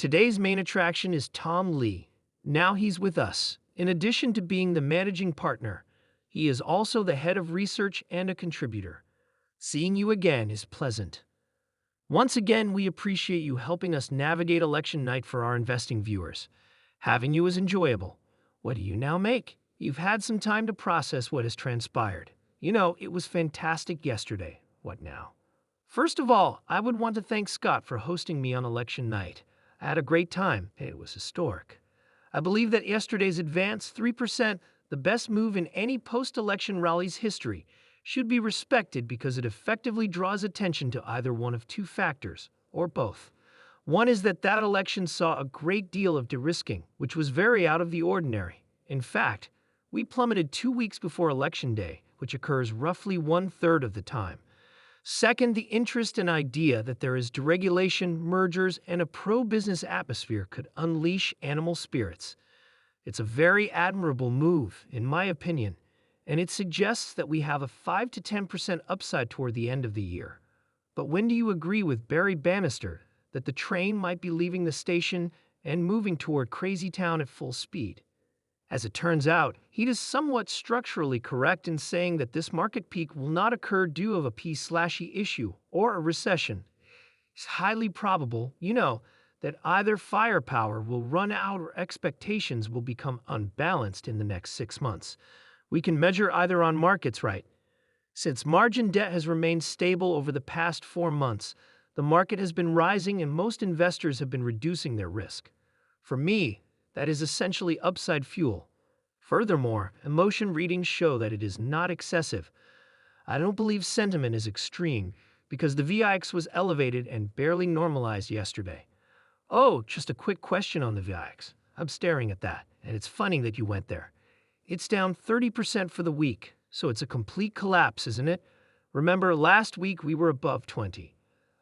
Today's main attraction is Tom Lee. Now he's with us. In addition to being the managing partner, he is also the head of research and a contributor. Seeing you again is pleasant. Once again, we appreciate you helping us navigate election night for our investing viewers. Having you is enjoyable. What do you now make? You've had some time to process what has transpired. It was fantastic yesterday. What now? First of all, I would want to thank Scott for hosting me on election night. I had a great time, and it was historic. I believe that yesterday's advance 3%, the best move in any post-election rally's history, should be respected because it effectively draws attention to either one of two factors, or both. One is that election saw a great deal of de-risking, which was very out of the ordinary. In fact, we plummeted 2 weeks before Election Day, which occurs roughly 1/3 of the time. Second, the interest and idea that there is deregulation, mergers, and a pro-business atmosphere could unleash animal spirits. It's a very admirable move, in my opinion, and it suggests that we have a 5 to 10% upside toward the end of the year. But when do you agree with Barry Bannister that the train might be leaving the station and moving toward Crazy Town at full speed? As it turns out, he is somewhat structurally correct in saying that this market peak will not occur due to a P/E issue or a recession. It's highly probable, that either firepower will run out or expectations will become unbalanced in the next 6 months. We can measure either on markets, right? Since margin debt has remained stable over the past 4 months, the market has been rising and most investors have been reducing their risk. For me, that is essentially upside fuel. Furthermore, emotion readings show that it is not excessive. I don't believe sentiment is extreme because the VIX was elevated and barely normalized yesterday. Oh, just a quick question on the VIX. I'm staring at that, and it's funny that you went there. It's down 30% for the week, so it's a complete collapse, isn't it? Remember, last week we were above 20.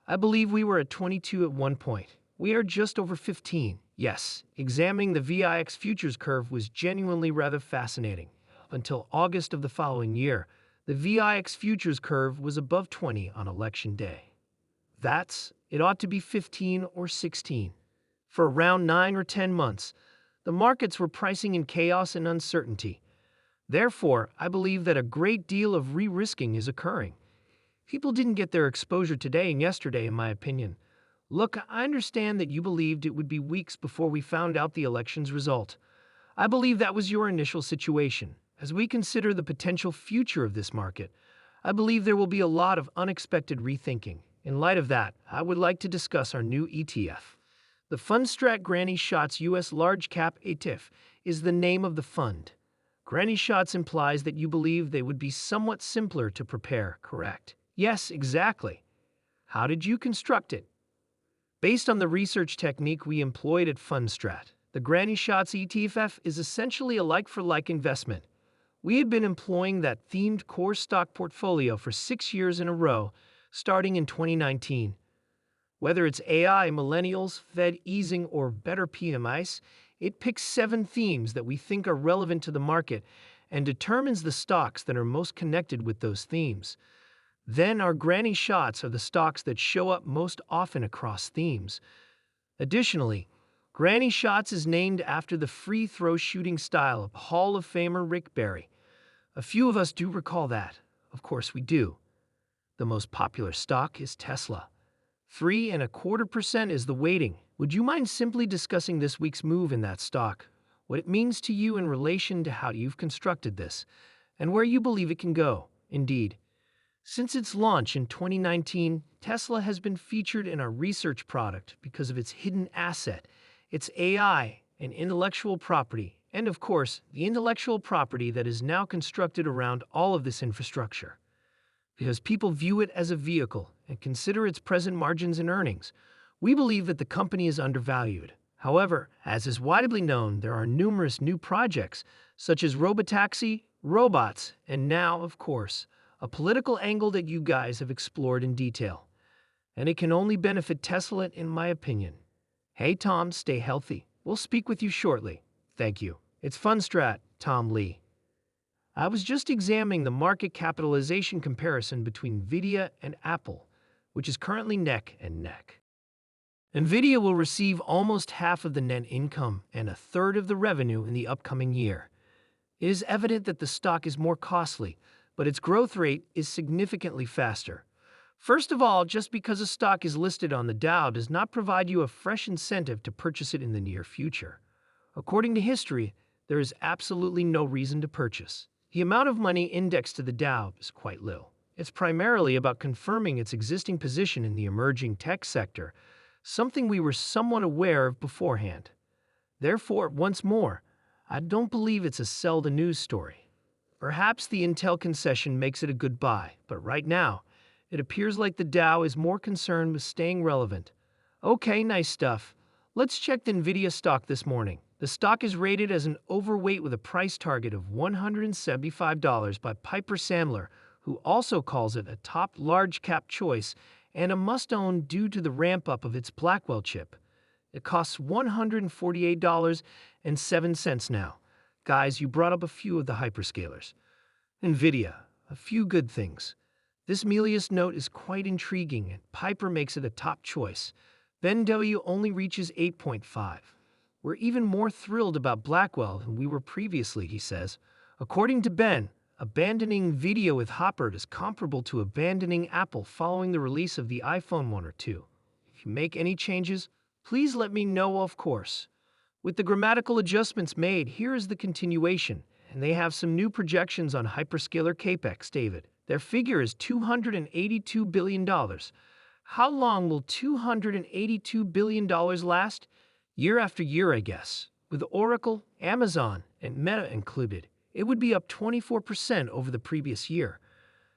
I believe we were at 22 at one point. We are just over 15. Yes, examining the VIX futures curve was genuinely rather fascinating. Until August of the following year, the VIX futures curve was above 20 on election day. It ought to be 15 or 16. For around 9 or 10 months, the markets were pricing in chaos and uncertainty. Therefore, I believe that a great deal of re-risking is occurring. People didn't get their exposure today and yesterday, in my opinion. Look, I understand that you believed it would be weeks before we found out the election's result. I believe that was your initial situation. As we consider the potential future of this market, I believe there will be a lot of unexpected rethinking. In light of that, I would like to discuss our new ETF. The FundStrat Granny Shots US Large Cap ETF is the name of the fund. Granny Shots implies that you believe they would be somewhat simpler to prepare, correct? Yes, exactly. How did you construct it? Based on the research technique we employed at FundStrat, the Granny Shots ETF is essentially a like-for-like investment. We had been employing that themed core stock portfolio for 6 years in a row, starting in 2019. Whether it's AI, millennials, Fed easing, or better PMIs, it picks 7 themes that we think are relevant to the market and determines the stocks that are most connected with those themes. Then our Granny Shots are the stocks that show up most often across themes. Additionally, Granny Shots is named after the free throw shooting style of Hall of Famer Rick Barry. A few of us do recall that. Of course we do. The most popular stock is Tesla. 3.25% is the weighting. Would you mind simply discussing this week's move in that stock, what it means to you in relation to how you've constructed this, and where you believe it can go? Indeed. Since its launch in 2019, Tesla has been featured in our research product because of its hidden asset, its AI and intellectual property, and of course, the intellectual property that is now constructed around all of this infrastructure. Because people view it as a vehicle and consider its present margins and earnings, we believe that the company is undervalued. However, as is widely known, there are numerous new projects, such as robotaxi, robots, and now, of course, a political angle that you guys have explored in detail. And it can only benefit Tesla, in my opinion. Hey Tom, stay healthy. We'll speak with you shortly. Thank you. It's FundStrat, Tom Lee. I was just examining the market capitalization comparison between Nvidia and Apple, which is currently neck and neck. Nvidia will receive almost half of the net income and a third of the revenue in the upcoming year. It is evident that the stock is more costly, but its growth rate is significantly faster. First of all, just because a stock is listed on the Dow does not provide you a fresh incentive to purchase it in the near future. According to history, there is absolutely no reason to purchase. The amount of money indexed to the Dow is quite little. It's primarily about confirming its existing position in the emerging tech sector, something we were somewhat aware of beforehand. Therefore, once more, I don't believe it's a sell the news story. Perhaps the Intel concession makes it a good buy, but right now, it appears like the Dow is more concerned with staying relevant. Okay, nice stuff. Let's check the Nvidia stock this morning. The stock is rated as an overweight with a price target of $175 by Piper Sandler, who also calls it a top large-cap choice and a must-own due to the ramp-up of its Blackwell chip. It costs $148.07 now. Guys, you brought up a few of the hyperscalers. Nvidia, a few good things. This Melius note is quite intriguing, and Piper makes it a top choice. Ben W only reaches 8.5. We're even more thrilled about Blackwell than we were previously, he says. According to Ben, abandoning Nvidia with Hopper is comparable to abandoning Apple following the release of the iPhone 1 or 2. If you make any changes, please let me know, of course. With the grammatical adjustments made, here is the continuation, and they have some new projections on hyperscaler capex, David. Their figure is $282 billion. How long will $282 billion last? Year after year, I guess. With Oracle, Amazon, and Meta included, it would be up 24% over the previous year.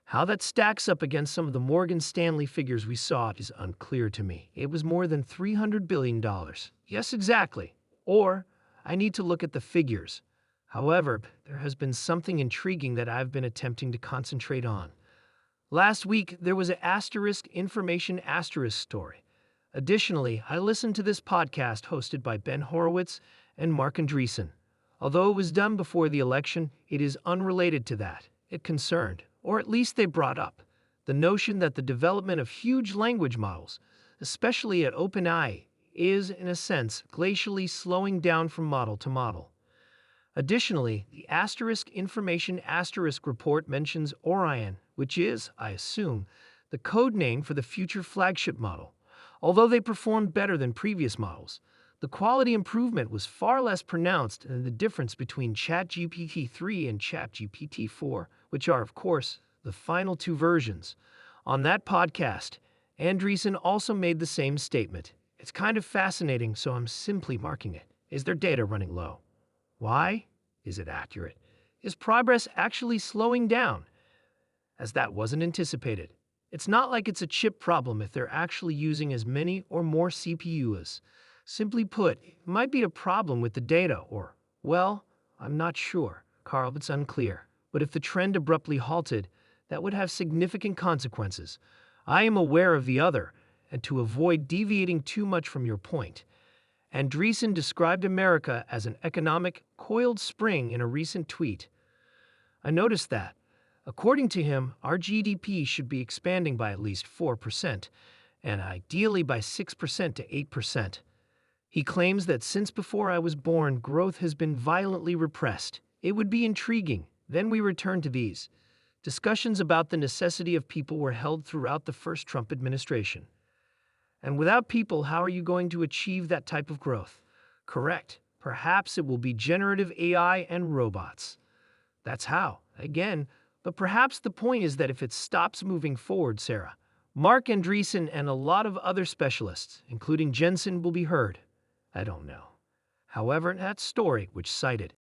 How that stacks up against some of the Morgan Stanley figures we saw is unclear to me. It was more than $300 billion. Yes, exactly. Or, I need to look at the figures. However, there has been something intriguing that I've been attempting to concentrate on. Last week, there was an information story. Additionally, I listened to this podcast hosted by Ben Horowitz and Mark Andreessen. Although it was done before the election, it is unrelated to that. It concerned, or at least they brought up, the notion that the development of huge language models, especially at OpenAI, is, in a sense, glacially slowing down from model to model. Additionally, the information report mentions Orion, which is, I assume, the code name for the future flagship model. Although they performed better than previous models, the quality improvement was far less pronounced than the difference between ChatGPT-3 and ChatGPT-4, which are, of course, the final two versions. On that podcast, Andreessen also made the same statement. It's kind of fascinating, so I'm simply marking it. Is their data running low? Why? Is it accurate? Is progress actually slowing down? As that wasn't anticipated. It's not like it's a chip problem if they're actually using as many or more CPUs. Simply put, it might be a problem with the data or, well, I'm not sure. Carl, it's unclear. But if the trend abruptly halted, that would have significant consequences. I am aware of the other, and to avoid deviating too much from your point, Andreessen described America as an economic coiled spring in a recent tweet. I noticed that. According to him, our GDP should be expanding by at least 4%, and ideally by 6% to 8%. He claims that since before I was born, growth has been violently repressed. It would be intriguing. Then we return to these. Discussions about the necessity of people were held throughout the first Trump administration. And without people, how are you going to achieve that type of growth? Correct. Perhaps it will be generative AI and robots. That's how. Again, but perhaps the point is that if it stops moving forward, Sarah, Mark Andreessen and a lot of other specialists, including Jensen, will be heard. I don't know. However, that story, which cited